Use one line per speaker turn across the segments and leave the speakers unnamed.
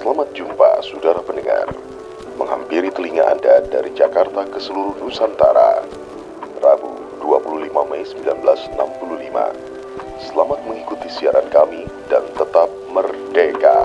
Selamat jumpa saudara pendengar, menghampiri telinga Anda dari Jakarta ke seluruh Nusantara. Rabu 25 Mei 1965. Selamat mengikuti siaran kami dan tetap merdeka.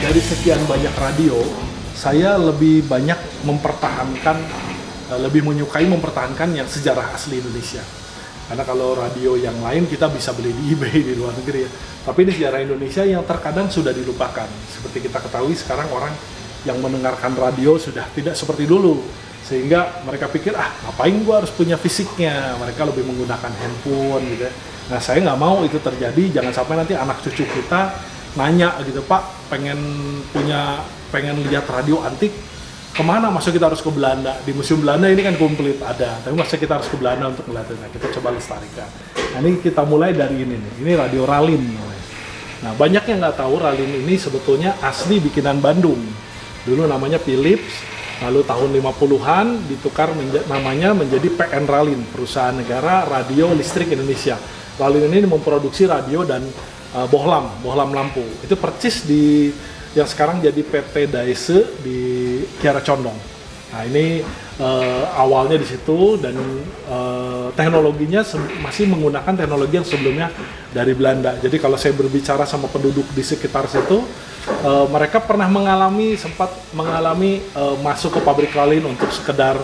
Dari sekian banyak radio, saya lebih banyak lebih menyukai mempertahankan yang sejarah asli Indonesia. Karena kalau radio yang lain kita bisa beli di eBay di luar negeri ya. Tapi ini sejarah Indonesia yang terkadang sudah dilupakan. Seperti kita ketahui sekarang orang yang mendengarkan radio sudah tidak seperti dulu. Sehingga mereka pikir, ngapain gua harus punya fisiknya? Mereka lebih menggunakan handphone gitu ya. Nah saya nggak mau itu terjadi, jangan sampai nanti anak cucu kita nanya gitu, Pak, pengen lihat radio antik, kemana? Masa kita harus ke Belanda? Di Museum Belanda ini kan komplit ada, tapi masa kita harus ke Belanda untuk melihatnya? Kita coba lestarikan. Nah ini kita mulai dari ini nih, ini radio Ralin. Nah banyak yang nggak tahu Ralin ini sebetulnya asli bikinan Bandung. Dulu namanya Philips, lalu tahun 50-an ditukar namanya menjadi PN Ralin, Perusahaan Negara Radio Listrik Indonesia. Ralin ini memproduksi radio dan bohlam lampu. Itu percis di yang sekarang jadi PT Daese di Kiara Condong. Nah ini awalnya di situ dan teknologinya masih menggunakan teknologi yang sebelumnya dari Belanda. Jadi kalau saya berbicara sama penduduk di sekitar situ, mereka pernah sempat mengalami masuk ke pabrik Ralin untuk sekedar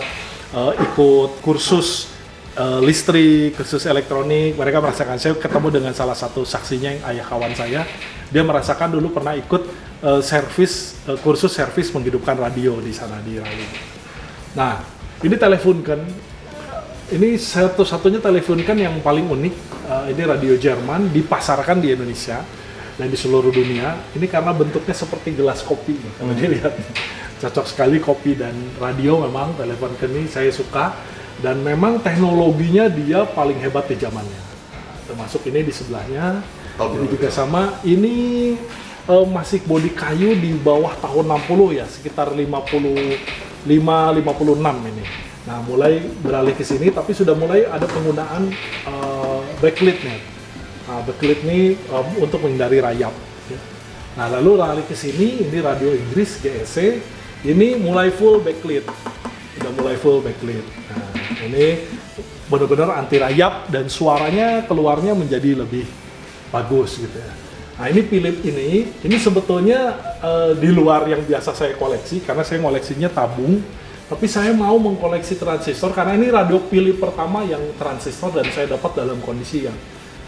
ikut kursus listrik, kursus elektronik. Mereka merasakan, saya ketemu dengan salah satu saksinya yang ayah kawan saya, dia merasakan dulu pernah ikut kursus servis menghidupkan radio di sana di Ralin. Nah, ini teleponkan, ini satu-satunya teleponkan yang paling unik, ini radio Jerman, dipasarkan di Indonesia dan di seluruh dunia. Ini karena bentuknya seperti gelas kopi, kalau dilihat. Cocok sekali kopi dan radio, memang teleponkan ini saya suka. Dan memang teknologinya dia paling hebat di zamannya. Termasuk ini di sebelahnya, ini juga sama. Ini masih bodi kayu di bawah tahun 60 ya, sekitar 55-56 ini. Nah mulai beralih ke sini, tapi sudah mulai ada penggunaan backlit-nya. Nah, backlit ini untuk menghindari rayap. Ya. Nah lalu beralih ke sini, ini radio Inggris GSC, ini mulai full backlit. Udah mulai full backlit. Nah, ini benar-benar anti rayap dan suaranya keluarnya menjadi lebih bagus gitu ya. Nah ini Philips ini sebetulnya di luar yang biasa saya koleksi, karena saya koleksinya tabung, tapi saya mau mengkoleksi transistor karena ini radio Philips pertama yang transistor dan saya dapat dalam kondisi yang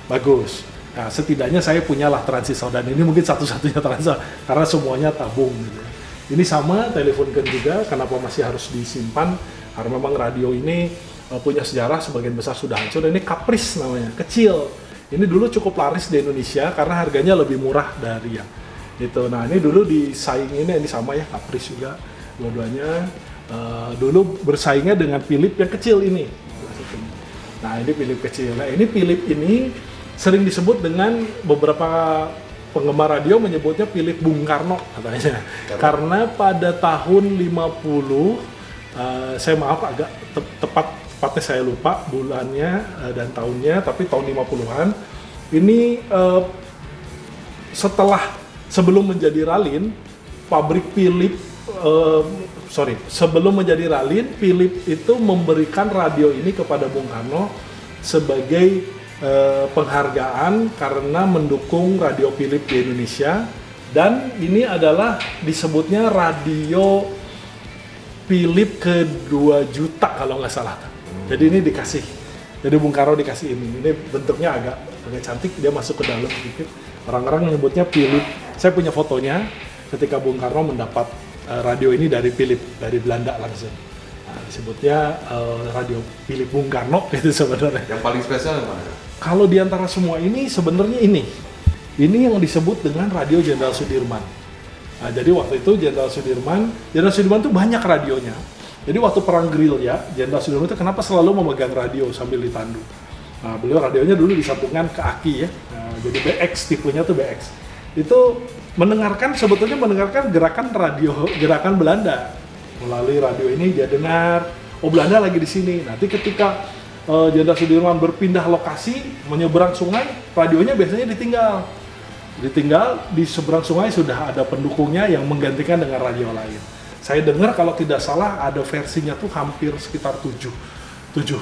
bagus. Nah setidaknya saya punyalah transistor dan ini mungkin satu-satunya transistor karena semuanya tabung gitu ya. Ini sama teleponkan juga, kenapa masih harus disimpan? Karena memang radio ini punya sejarah, sebagian besar sudah hancur. Ini Caprice namanya, kecil. Ini dulu cukup laris di Indonesia karena harganya lebih murah dari yang itu. Nah ini dulu disaingin, ini sama ya, Caprice juga. Dua-duanya dulu bersaingnya dengan Philips yang kecil ini. Nah ini Philips kecil. Nah ini Philips ini sering disebut dengan beberapa penggemar radio menyebutnya Philips Bung Karno katanya. Karena pada tahun 50, saya maaf agak tepatnya saya lupa bulannya dan tahunnya, tapi tahun 50-an ini sebelum menjadi Ralin, pabrik Philips sebelum menjadi Ralin, Philips itu memberikan radio ini kepada Bung Karno sebagai penghargaan karena mendukung radio Philips di Indonesia, dan ini adalah disebutnya radio Philips ke 2 juta kalau nggak salah. Jadi ini dikasih, jadi Bung Karno dikasih ini bentuknya agak cantik, dia masuk ke dalam sedikit. Orang-orang menyebutnya Philips, saya punya fotonya, ketika Bung Karno mendapat radio ini dari Philip, dari Belanda langsung. Nah, disebutnya radio Philip Bung Karno itu sebenarnya.
Yang paling spesial yang mana?
Kalau di antara semua ini sebenarnya ini yang disebut dengan radio Jenderal Sudirman. Nah, jadi waktu itu Jenderal Sudirman tuh banyak radionya. Jadi waktu perang gerilya, Jenderal Sudirman itu kenapa selalu memegang radio sambil ditandu? Nah, beliau radionya dulu disambungkan ke aki ya. Nah, jadi BX, tipenya tuh BX. Itu sebetulnya mendengarkan gerakan Belanda. Melalui radio ini dia dengar, oh Belanda lagi di sini. Nanti ketika Jenderal Sudirman berpindah lokasi, menyeberang sungai, radionya biasanya ditinggal di seberang sungai sudah ada pendukungnya yang menggantikan dengan radio lain. Saya dengar kalau tidak salah ada versinya tuh hampir sekitar 7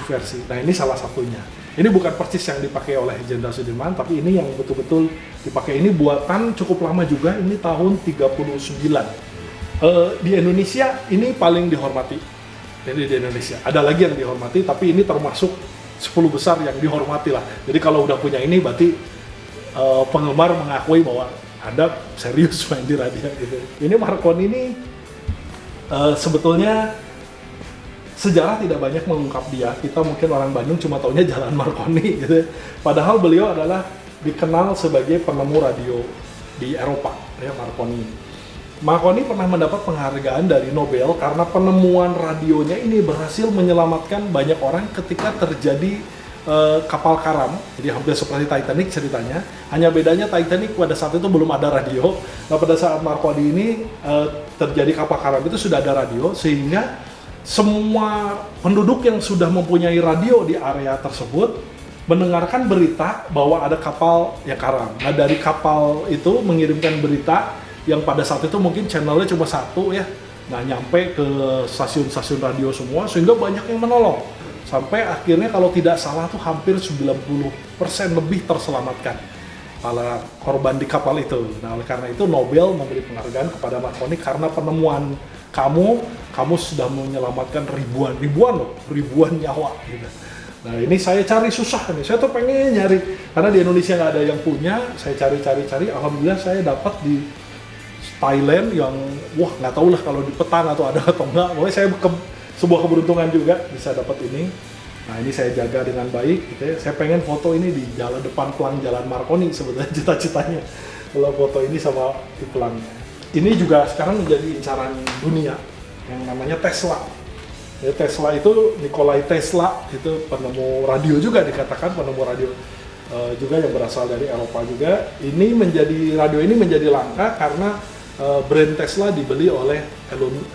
versi. Nah ini salah satunya. Ini bukan persis yang dipakai oleh Jenderal Sudirman, tapi ini yang betul-betul dipakai. Ini buatan cukup lama juga, ini tahun 39. Di Indonesia ini paling dihormati. Jadi di Indonesia ada lagi yang dihormati, tapi ini termasuk 10 besar yang dihormati lah. Jadi kalau udah punya ini berarti penggemar mengakui bahwa Anda serius main di radio gitu. Ini Marconi ini sebetulnya sejarah tidak banyak mengungkap dia. Kita mungkin orang Bandung cuma taunya Jalan Marconi gitu. Padahal beliau adalah dikenal sebagai penemu radio di Eropa, ya Marconi. Marconi pernah mendapat penghargaan dari Nobel karena penemuan radionya ini berhasil menyelamatkan banyak orang ketika terjadi kapal karam. Jadi hampir seperti Titanic ceritanya. Hanya bedanya Titanic pada saat itu belum ada radio. Nah pada saat Marconi ini terjadi kapal karam itu sudah ada radio, sehingga semua penduduk yang sudah mempunyai radio di area tersebut mendengarkan berita bahwa ada kapal yang karam. Nah dari kapal itu mengirimkan berita yang pada saat itu mungkin channelnya cuma satu ya. Nah nyampe ke stasiun-stasiun radio semua, sehingga banyak yang menolong. Sampai akhirnya kalau tidak salah tuh hampir 90% lebih terselamatkan para korban di kapal itu. Nah oleh karena itu Nobel memberi penghargaan kepada Marconi karena penemuan kamu sudah menyelamatkan ribuan nyawa gitu. Nah ini saya cari susah nih, saya tuh pengen nyari karena di Indonesia nggak ada yang punya. Saya cari, alhamdulillah saya dapat di Thailand yang nggak tahu lah kalau di petang atau ada atau enggak. Pokoknya saya sebuah keberuntungan juga bisa dapat ini. Nah ini saya jaga dengan baik gitu ya. Saya pengen foto ini di depan pelang Jalan Marconi sebetulnya cita-citanya. Kalau foto ini sama di pelangnya. Ini juga sekarang menjadi incaran dunia yang namanya Tesla. Ya, Tesla itu Nikolai Tesla itu penemu radio juga, dikatakan penemu radio juga yang berasal dari Eropa juga. Radio ini menjadi langka karena brand Tesla dibeli oleh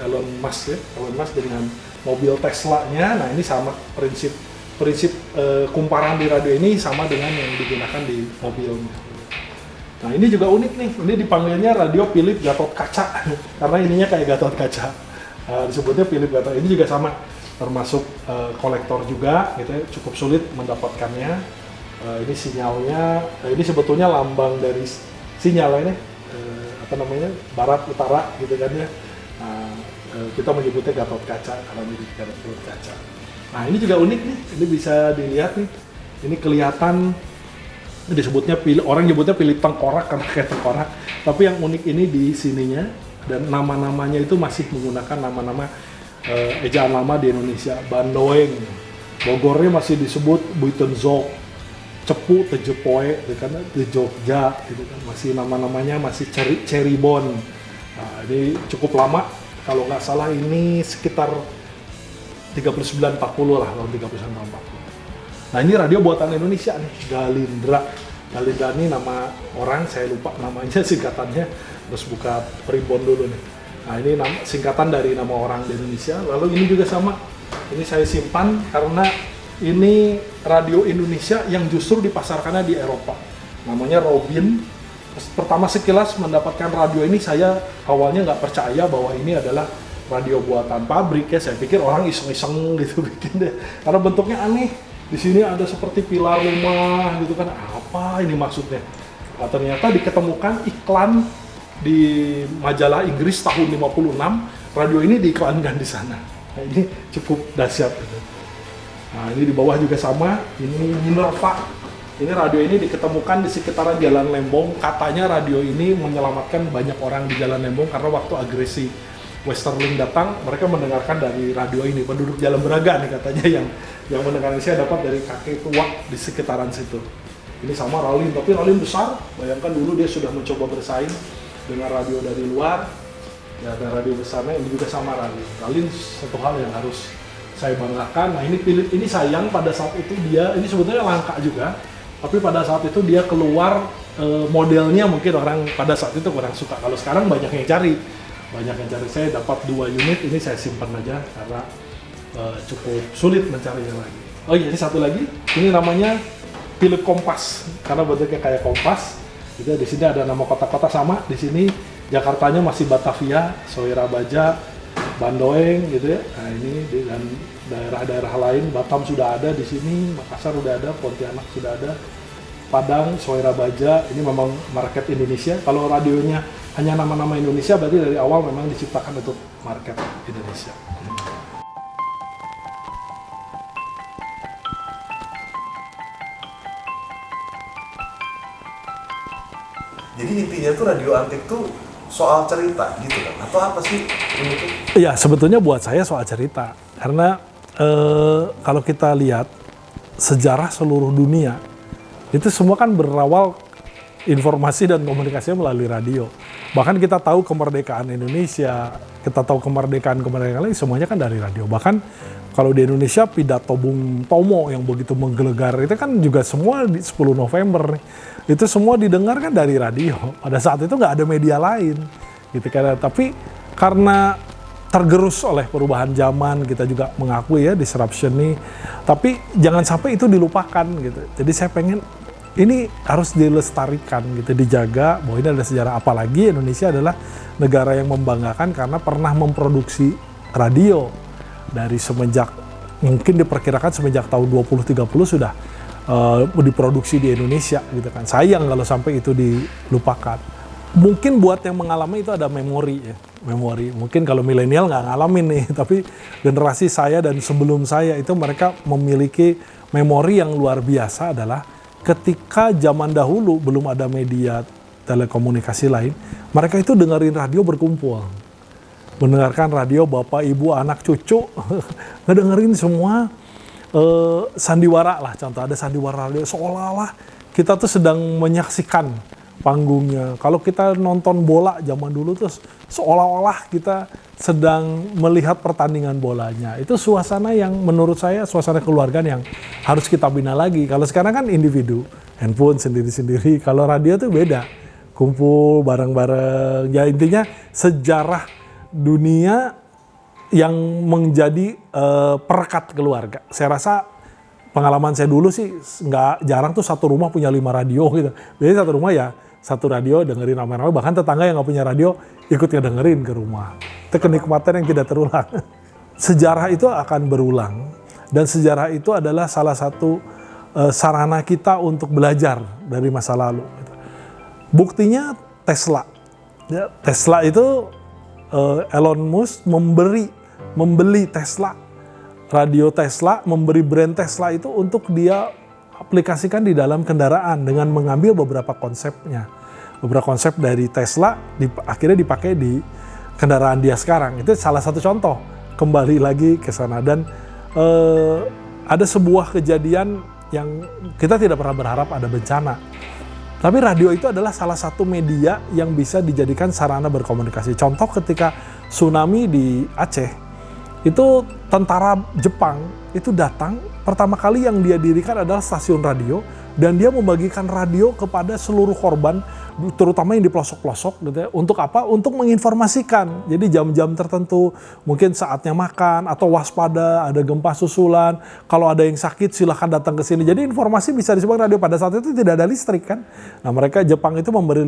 Elon Musk ya. Elon Musk dengan mobil Tesla-nya. Nah ini sama prinsip kumparan di radio ini sama dengan yang digunakan di mobilnya. Nah ini juga unik nih, ini dipanggilnya radio Philip Gatot Kaca karena ininya kayak Gatot Kaca. Disebutnya Philip Gatot, ini juga sama, termasuk kolektor juga gitu ya, cukup sulit mendapatkannya. Ini sinyalnya, ini sebetulnya lambang dari sinyal ini, barat utara gitu kan ya. Kita menyebutnya Gatot Kaca karena ini Gatot Kaca. Nah ini juga unik nih, ini bisa dilihat nih, ini kelihatan disebutnya orang nyebutnya Philip Tengkorak karena kayak tengkorak, tapi yang unik ini di sininya dan nama-namanya itu masih menggunakan nama-nama ejaan lama di Indonesia. Bandoeng, Bogornya masih disebut Buitenzok, Cepu, Tejepoe, karena di Jogja, gitu kan, masih nama-namanya masih Ceribon. Nah, ini cukup lama, kalau nggak salah ini sekitar 39-40 lah, tahun 39-40. Nah ini radio buatan Indonesia nih, Galindra. Galindra ini nama orang, saya lupa namanya, singkatannya. Terus buka primbon dulu nih. Nah ini singkatan dari nama orang di Indonesia. Lalu ini juga sama, ini saya simpan karena ini radio Indonesia yang justru dipasarkannya di Eropa. Namanya Robin. Pertama sekilas mendapatkan radio ini, saya awalnya nggak percaya bahwa ini adalah radio buatan pabrik ya. Saya pikir orang iseng-iseng gitu bikin deh, karena bentuknya aneh. Di sini ada seperti pilar rumah gitu kan, apa ini maksudnya? Nah, ternyata diketemukan iklan di majalah Inggris tahun 56, radio ini diiklankan di sana. Nah, ini cukup dahsyat gitu. Nah, ini di bawah juga sama, ini Minerva. Ini radio ini diketemukan di sekitaran Jalan Lembong. Katanya radio ini menyelamatkan banyak orang di Jalan Lembong karena waktu agresi Westerling datang, mereka mendengarkan dari radio ini. Penduduk Jalan Braga nih katanya yang mendengar. Saya dapat dari kakek tua di sekitaran situ. Ini sama Ralin, tapi Ralin besar. Bayangkan dulu dia sudah mencoba bersaing dengan radio dari luar. Ya, ada radio besarnya, ini juga sama Ralin. Ralin satu hal yang harus saya banggakan. Nah ini Philip ini sayang pada saat itu dia, ini sebetulnya langka juga. Tapi pada saat itu dia keluar modelnya mungkin orang pada saat itu kurang suka. Kalau sekarang banyak yang cari. Saya dapat 2 unit, ini saya simpan aja karena cukup sulit mencarinya lagi. Oh iya, ini satu lagi, ini namanya Philip Kompas karena bentuknya kayak kompas. Gitu, di sini ada nama kota-kota sama. Di sini Jakartanya masih Batavia, Soira Baja, Bandoeng gitu ya. Nah ini dan daerah-daerah lain, Batam sudah ada di sini, Makassar sudah ada, Pontianak sudah ada, Padang, Soira Baja. Ini memang market Indonesia. Kalau radionya hanya nama-nama Indonesia, berarti dari awal memang diciptakan untuk market Indonesia.
Jadi intinya tuh radio antik tuh soal cerita gitu kan? Atau apa sih ini tuh?
Iya, sebetulnya buat saya soal cerita. Karena kalau kita lihat sejarah seluruh dunia, itu semua kan berawal informasi dan komunikasinya melalui radio. Bahkan kita tahu kemerdekaan Indonesia, kita tahu kemerdekaan lain, semuanya kan dari radio. Bahkan kalau di Indonesia pidato Bung Tomo yang begitu menggelegar, itu kan juga semua di 10 November nih. Itu semua didengarkan dari radio. Pada saat itu nggak ada media lain, gitu kan. Tapi karena tergerus oleh perubahan zaman, kita juga mengakui ya disruption nih. Tapi jangan sampai itu dilupakan gitu. Jadi saya pengen ini harus dilestarikan gitu, dijaga bahwa ini ada sejarah. Apalagi Indonesia adalah negara yang membanggakan karena pernah memproduksi radio dari semenjak mungkin diperkirakan semenjak tahun 2030 sudah diproduksi di Indonesia gitu kan. Sayang kalau sampai itu dilupakan. Mungkin buat yang mengalami itu ada memori ya, memori. Mungkin kalau milenial nggak ngalamin nih, tapi generasi saya dan sebelum saya itu mereka memiliki memori yang luar biasa adalah ketika zaman dahulu belum ada media telekomunikasi lain, mereka itu dengerin radio berkumpul. Mendengarkan radio bapak, ibu, anak, cucu, ngedengerin semua sandiwara lah. Contoh ada sandiwara radio, seolah-olah kita tuh sedang menyaksikan panggungnya. Kalau kita nonton bola zaman dulu tuh seolah-olah kita sedang melihat pertandingan bolanya. Itu suasana yang menurut saya suasana keluarga yang harus kita bina lagi. Kalau sekarang kan individu, handphone sendiri-sendiri. Kalau radio tuh beda, kumpul bareng-bareng. Ya intinya sejarah dunia yang menjadi perekat keluarga. Saya rasa pengalaman saya dulu sih nggak jarang tuh satu rumah punya 5 radio gitu. Jadi satu rumah ya satu radio dengerin ramai-ramai, bahkan tetangga yang nggak punya radio ikut dengerin ke rumah. Itu kenikmatan yang tidak terulang. Sejarah itu akan berulang dan sejarah itu adalah salah satu sarana kita untuk belajar dari masa lalu. Buktinya Tesla. Ya, Tesla itu Elon Musk membeli Tesla, radio Tesla, memberi brand Tesla itu untuk dia aplikasikan di dalam kendaraan dengan mengambil beberapa konsepnya. Beberapa konsep dari Tesla akhirnya dipakai di kendaraan dia sekarang. Itu salah satu contoh. Kembali lagi ke sana. Dan ada sebuah kejadian yang kita tidak pernah berharap ada bencana. Tapi radio itu adalah salah satu media yang bisa dijadikan sarana berkomunikasi. Contoh ketika tsunami di Aceh, itu tentara Jepang itu datang, pertama kali yang dia dirikan adalah stasiun radio, dan dia membagikan radio kepada seluruh korban, terutama yang di pelosok-pelosok gitu ya. Untuk apa? Untuk menginformasikan. Jadi jam-jam tertentu, mungkin saatnya makan atau waspada, ada gempa susulan, kalau ada yang sakit silahkan datang ke sini. Jadi informasi bisa disebar radio. Pada saat itu tidak ada listrik kan. Nah mereka Jepang itu memberi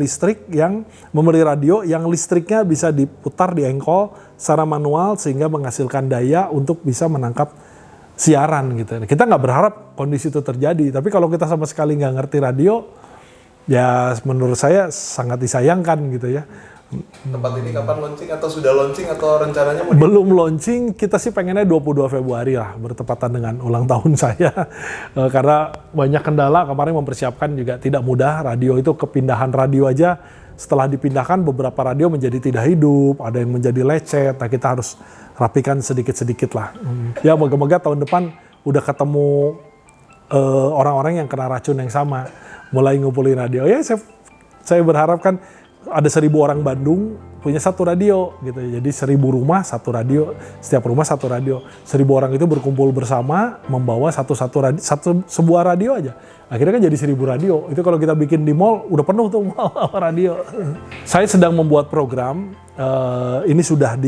radio yang listriknya bisa diputar di engkol secara manual sehingga menghasilkan daya untuk bisa menangkap siaran gitu. Kita nggak berharap kondisi itu terjadi, tapi kalau kita sama sekali nggak ngerti radio, ya menurut saya sangat disayangkan gitu ya.
Tempat ini kapan launching atau sudah launching atau rencananya mau
Belum launching, kita sih pengennya 22 Februari lah, bertepatan dengan ulang tahun saya. Karena banyak kendala, kemarin mempersiapkan juga tidak mudah. Radio itu kepindahan radio aja, setelah dipindahkan beberapa radio menjadi tidak hidup, ada yang menjadi lecet, nah kita harus rapikan sedikit-sedikit lah. Ya moga-moga tahun depan udah ketemu orang-orang yang kena racun yang sama, mulai ngumpulin radio. Ya saya berharap kan ada 1.000 orang Bandung punya satu radio gitu, jadi 1.000 rumah satu radio, setiap rumah satu radio, 1.000 orang itu berkumpul bersama membawa sebuah radio aja, akhirnya kan jadi 1.000 radio. Itu kalau kita bikin di mall udah penuh tuh mall radio. Saya sedang membuat program, ini sudah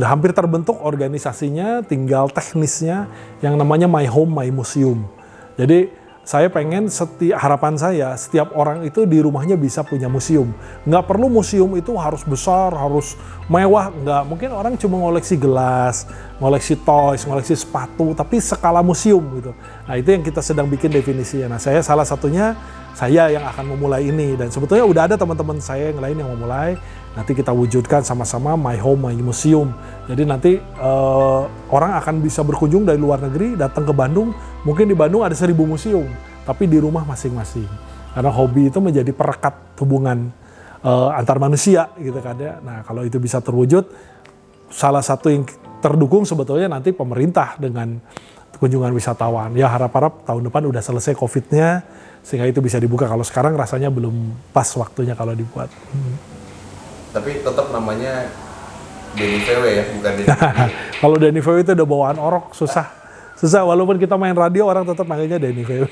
hampir terbentuk organisasinya, tinggal teknisnya yang namanya My Home My Museum. Jadi saya pengen harapan saya setiap orang itu di rumahnya bisa punya museum. Nggak perlu museum itu harus besar, harus mewah, nggak. Mungkin orang cuma ngoleksi gelas, ngoleksi toys, ngoleksi sepatu, tapi skala museum gitu. Nah itu yang kita sedang bikin definisinya. Nah saya salah satunya, saya yang akan memulai ini. Dan sebetulnya udah ada teman-teman saya yang lain yang memulai. Nanti kita wujudkan sama-sama My Home My Museum. Jadi nanti orang akan bisa berkunjung dari luar negeri, datang ke Bandung. Mungkin di Bandung ada 1.000 museum, tapi di rumah masing-masing. Karena hobi itu menjadi perekat hubungan antar manusia gitu kan ya. Nah kalau itu bisa terwujud, salah satu yang terdukung sebetulnya nanti pemerintah dengan kunjungan wisatawan. Ya harap-harap tahun depan udah selesai COVID-nya, sehingga itu bisa dibuka. Kalau sekarang rasanya belum pas waktunya kalau dibuat.
Tapi tetap namanya Denny VW ya, bukan Denny.
Kalau Denny VW itu udah bawaan orok, susah. Walaupun kita main radio, orang tetap manggilnya Denny VW.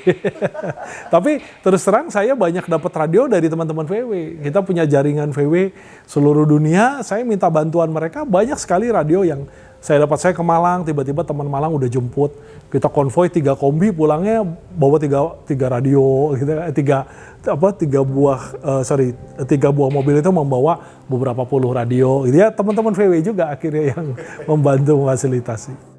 Tapi terus terang saya banyak dapat radio dari teman-teman VW. Kita punya jaringan VW seluruh dunia, saya minta bantuan mereka, banyak sekali radio yang saya dapat. Saya ke Malang, tiba-tiba teman Malang udah jemput. Kita konvoy 3 kombi, pulangnya bawa 3 radio, gitu, 3 buah mobil itu membawa beberapa puluh radio. Gitu ya, teman-teman VW juga akhirnya yang membantu memfasilitasi.